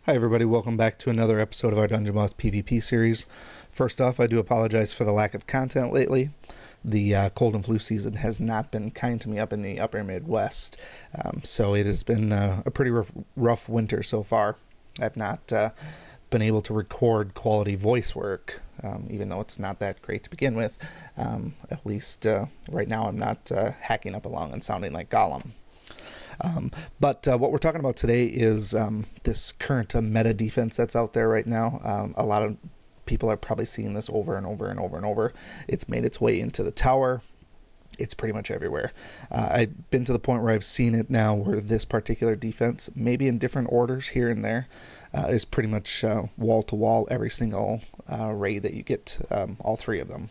Hi everybody, welcome back to another episode of our Dungeon Boss PvP series. First off, I do apologize for the lack of content lately. The cold and flu season has not been kind to me up in the upper Midwest, so it has been a pretty rough winter so far. I've not been able to record quality voice work, even though it's not that great to begin with. At least right now I'm not hacking up along and sounding like Gollum. But what we're talking about today is this current meta defense that's out there right now. A lot of people are probably seeing this over and over and over and over. It's made its way into the tower. It's pretty much everywhere. I've been to the point where I've seen it now where this particular defense, maybe in different orders here and there, is pretty much wall to wall every single raid that you get, all three of them.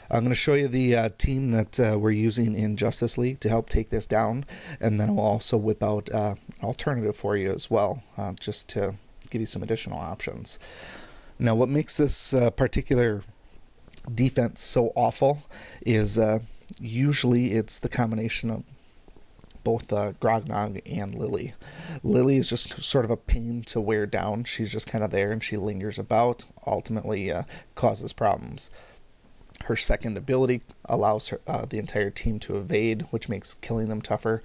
I'm going to show you the team that we're using in Justice League to help take this down, and then I'll also whip out an alternative for you as well, just to give you some additional options. Now, what makes this particular defense so awful is usually it's the combination of both Grognog and Lily. Lily is just sort of a pain to wear down. She's just kind of there and she lingers about, ultimately causes problems. Her second ability allows her, the entire team to evade, which makes killing them tougher.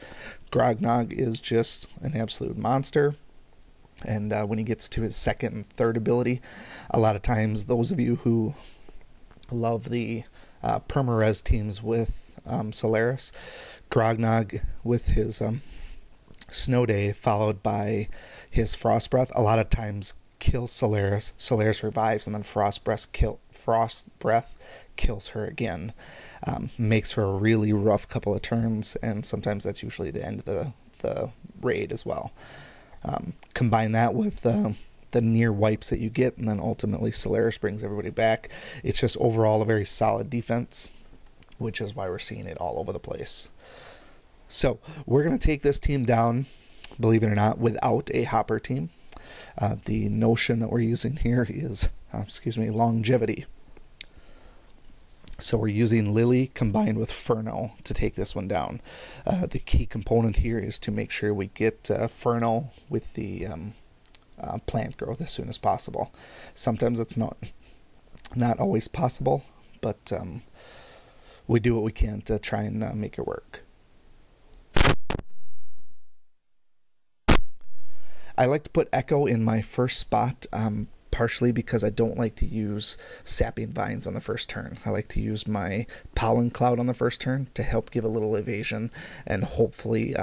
Grognog is just an absolute monster. And when he gets to his second and third ability, a lot of times those of you who love the perma-res teams with Solaris, Grognog with his Snow Day followed by his Frost Breath, a lot of times kills Solaris. Solaris revives, and then Frost Breath kills her again. Makes for a really rough couple of turns, and sometimes that's usually the end of the raid as well. Combine that with the near wipes that you get, and then ultimately Solaris brings everybody back. It's just overall a very solid defense, which is why we're seeing it all over the place. So we're going to take this team down, believe it or not, without a hopper team. The notion that we're using here is, longevity. So we're using Lily combined with Furno to take this one down. The key component here is to make sure we get Furno with the plant growth as soon as possible. Sometimes it's not always possible, but we do what we can to try and make it work. I like to put Echo in my first spot, partially because I don't like to use Sapping Vines on the first turn. I like to use my Pollen Cloud on the first turn to help give a little evasion, and hopefully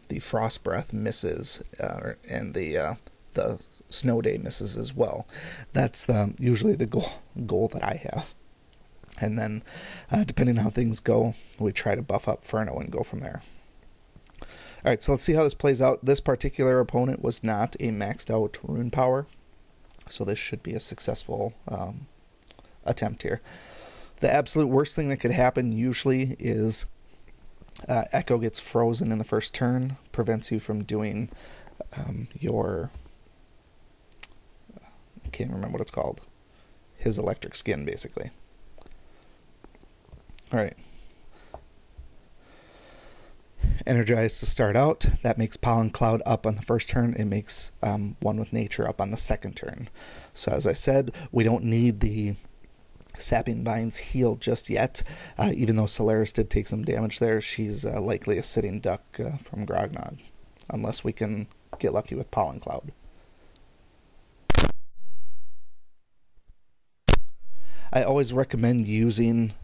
the Frost Breath misses, and the Snow Day misses as well. That's usually the goal that I have. And then, depending on how things go, we try to buff up Furno and go from there. Alright, so let's see how this plays out. This particular opponent was not a maxed out rune power, so this should be a successful attempt here. The absolute worst thing that could happen usually is Echo gets frozen in the first turn, prevents you from doing your, I can't remember what it's called, his electric skin basically. Alright. Energized to start out. That makes Pollen Cloud up on the first turn. It makes One with Nature up on the second turn. So as I said, we don't need the Sapping Vines heal just yet. Even though Solaris did take some damage there, she's likely a sitting duck from Grognog, unless we can get lucky with Pollen Cloud. I always recommend using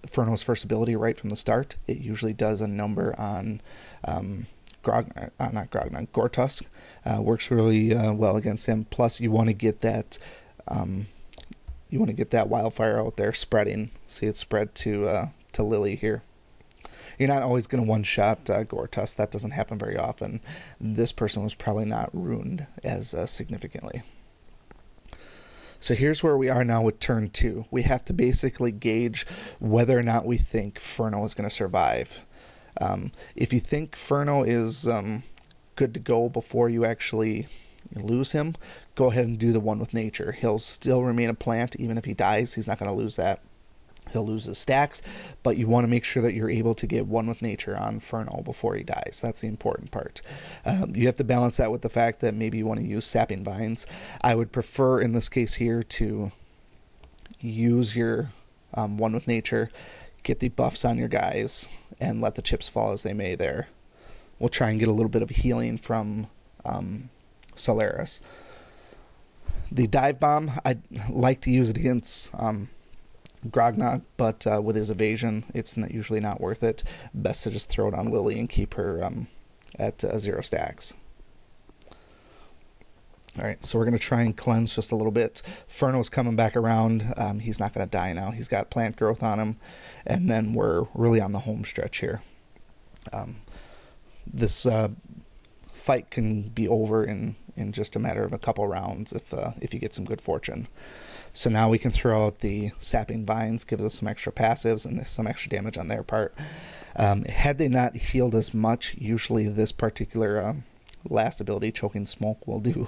Furno's first ability right from the start. It usually does a number on Gortusk. Works really well against him. Plus, you want to get that wildfire out there spreading. See it spread to Lily here. You're not always going to one-shot Gortusk. That doesn't happen very often. This person was probably not ruined as significantly. So here's where we are now with turn 2. We have to basically gauge whether or not we think Furno is going to survive. If you think Furno is good to go before you actually lose him, go ahead and do the One with Nature. He'll still remain a plant even if he dies. He's not going to lose that. He'll lose his stacks, but you want to make sure that you're able to get one with nature on Ferno before he dies. That's the important part. You have to balance that with the fact that maybe you want to use sapping vines. I would prefer in this case here to use your one with nature, get the buffs on your guys, and let the chips fall as they may there. We'll try and get a little bit of healing from Solaris. The dive bomb, I'd like to use it against Grognog, but with his evasion, it's usually not worth it. Best to just throw it on Lily and keep her at 0 stacks. Alright, so we're going to try and cleanse just a little bit. Ferno's coming back around. He's not going to die now. He's got plant growth on him. And then we're really on the home stretch here. This fight can be over in just a matter of a couple rounds if you get some good fortune. So now we can throw out the sapping vines, give us some extra passives and some extra damage on their part. Had they not healed as much, usually this particular last ability, Choking Smoke, will do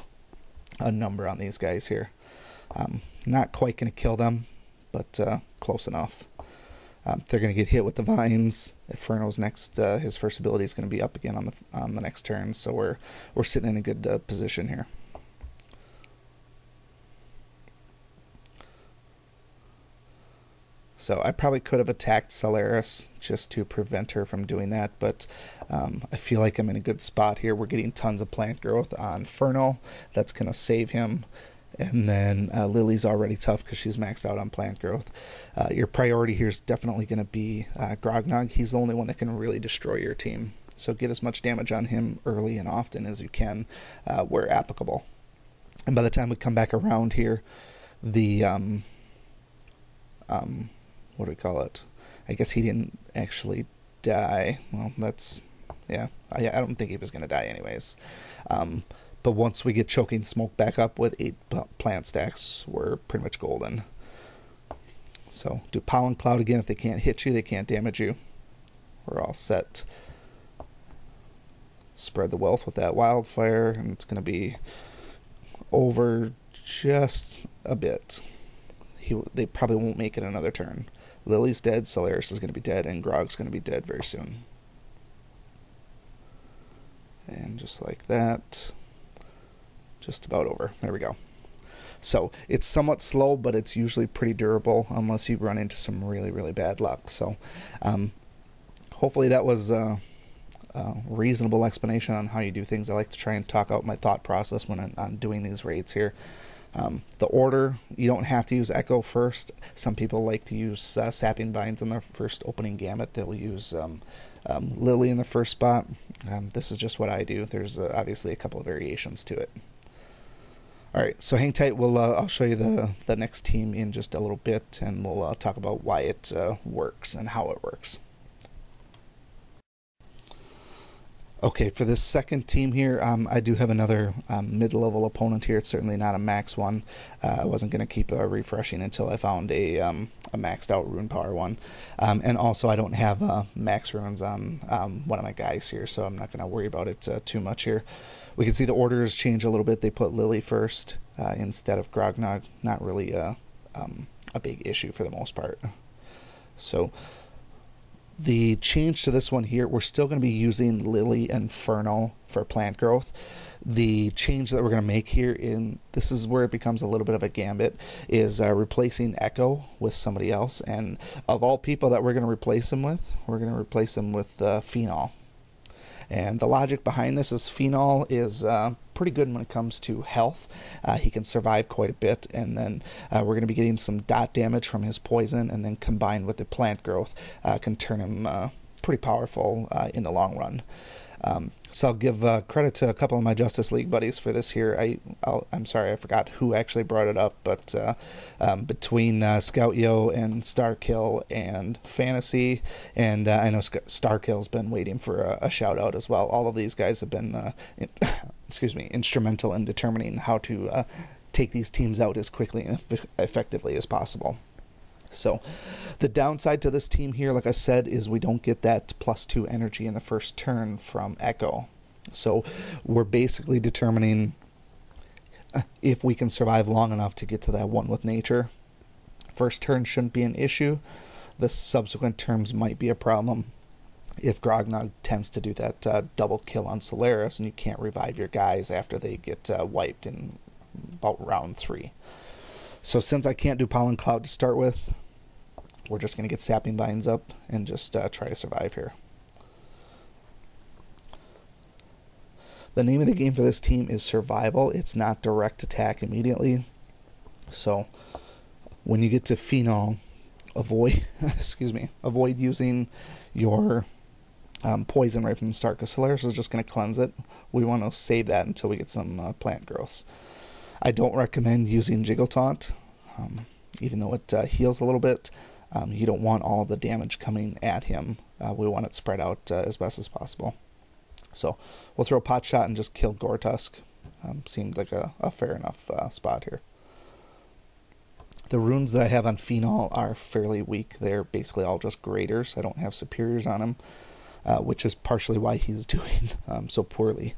a number on these guys here. Not quite going to kill them, but close enough. They're going to get hit with the vines. Inferno's next, his first ability is going to be up again on the next turn, so we're sitting in a good position here. So I probably could have attacked Solaris just to prevent her from doing that, but I feel like I'm in a good spot here. We're getting tons of plant growth on Ferno. That's going to save him. And then Lily's already tough because she's maxed out on plant growth. Your priority here is definitely going to be Grognog. He's the only one that can really destroy your team. So get as much damage on him early and often as you can where applicable. And by the time we come back around here, the what do we call it? I guess he didn't actually die. Well, that's, yeah, I don't think he was going to die anyways. But once we get Choking Smoke back up with 8 plant stacks, we're pretty much golden. So do Pollen Cloud again. If they can't hit you, they can't damage you. We're all set. Spread the wealth with that Wildfire, and it's going to be over just a bit. They probably won't make it another turn. Lily's dead, Solaris is going to be dead, and Grog's going to be dead very soon. And just like that, just about over. There we go. So it's somewhat slow, but it's usually pretty durable unless you run into some really, really bad luck. So hopefully that was a reasonable explanation on how you do things. I like to try and talk out my thought process when I'm doing these raids here. The order, you don't have to use Echo first. Some people like to use Sapping Vines in their first opening gamut. They'll use Lily in the first spot. This is just what I do. There's obviously a couple of variations to it. Alright, so hang tight. I'll show you the next team in just a little bit, and we'll talk about why it works and how it works. Okay, for this second team here, I do have another mid-level opponent here. It's certainly not a max one. I wasn't going to keep refreshing until I found a maxed out rune power one. And also I don't have max runes on one of my guys here, so I'm not going to worry about it too much here. We can see the orders change a little bit. They put Lily first instead of Grognog. Not really a big issue for the most part. So the change to this one here, we're still going to be using Lily and Ferno for plant growth. The change that we're going to make here, this is where it becomes a little bit of a gambit, is replacing Echo with somebody else. And of all people that we're going to replace him with, we're going to replace him with Phenol. And the logic behind this is Phenol is pretty good when it comes to health. He can survive quite a bit, and then we're going to be getting some dot damage from his poison, and then combined with the plant growth can turn him pretty powerful in the long run. So I'll give credit to a couple of my Justice League buddies for this here. I'm sorry, I forgot who actually brought it up, but between Scout-Yo and Starkill and Fantasy, and I know Starkill's been waiting for a shout out as well. All of these guys have been instrumental in determining how to take these teams out as quickly and effectively as possible. So the downside to this team here, like I said, is we don't get that +2 energy in the first turn from Echo. So we're basically determining if we can survive long enough to get to that one with nature. First turn shouldn't be an issue. The subsequent turns might be a problem if Grognog tends to do that double kill on Solaris and you can't revive your guys after they get wiped in about round 3. So since I can't do Pollen Cloud to start with, we're just going to get Sapping Vines up and just try to survive here. The name of the game for this team is Survival. It's not direct attack immediately. So when you get to Phenol, avoid avoid using your poison right from the start, because Solaris is just going to cleanse it. We want to save that until we get some plant growths. I don't recommend using Jiggle Taunt, even though it heals a little bit. You don't want all the damage coming at him. We want it spread out as best as possible. So we'll throw Pot Shot and just kill Gortusk. Seemed like a fair enough spot here. The runes that I have on Phenol are fairly weak. They're basically all just graders. I don't have superiors on him, which is partially why he's doing so poorly.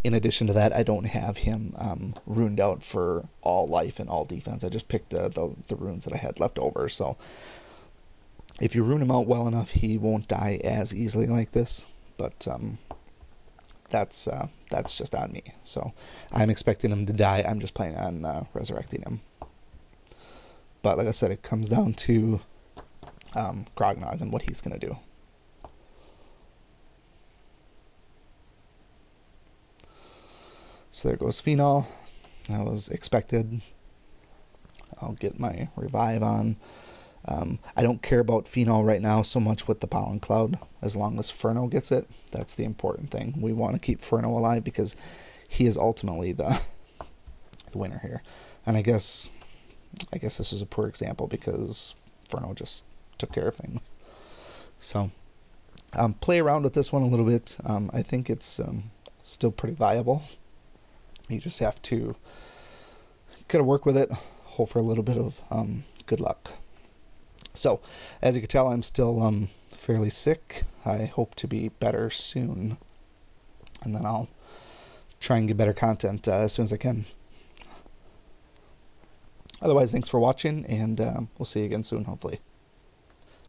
In addition to that, I don't have him runed out for all life and all defense. I just picked the runes that I had left over. So if you rune him out well enough, he won't die as easily like this. But that's just on me. So I'm expecting him to die. I'm just planning on resurrecting him. But like I said, it comes down to Grognog and what he's going to do. So there goes Phenol. That was expected. I'll get my revive on. I don't care about Phenol right now so much with the Pollen Cloud. As long as Furno gets it, that's the important thing. We want to keep Furno alive because he is ultimately the winner here. And I guess this is a poor example because Furno just took care of things. So play around with this one a little bit. I think it's still pretty viable. You just have to kind of work with it, hope for a little bit of good luck. So, as you can tell, I'm still fairly sick. I hope to be better soon, and then I'll try and get better content as soon as I can. Otherwise, thanks for watching, and we'll see you again soon, hopefully.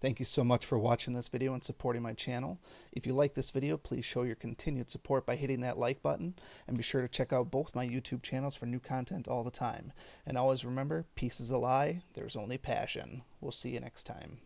Thank you so much for watching this video and supporting my channel. If you like this video, please show your continued support by hitting that like button, and be sure to check out both my YouTube channels for new content all the time. And always remember, peace is a lie, there's only passion. We'll see you next time.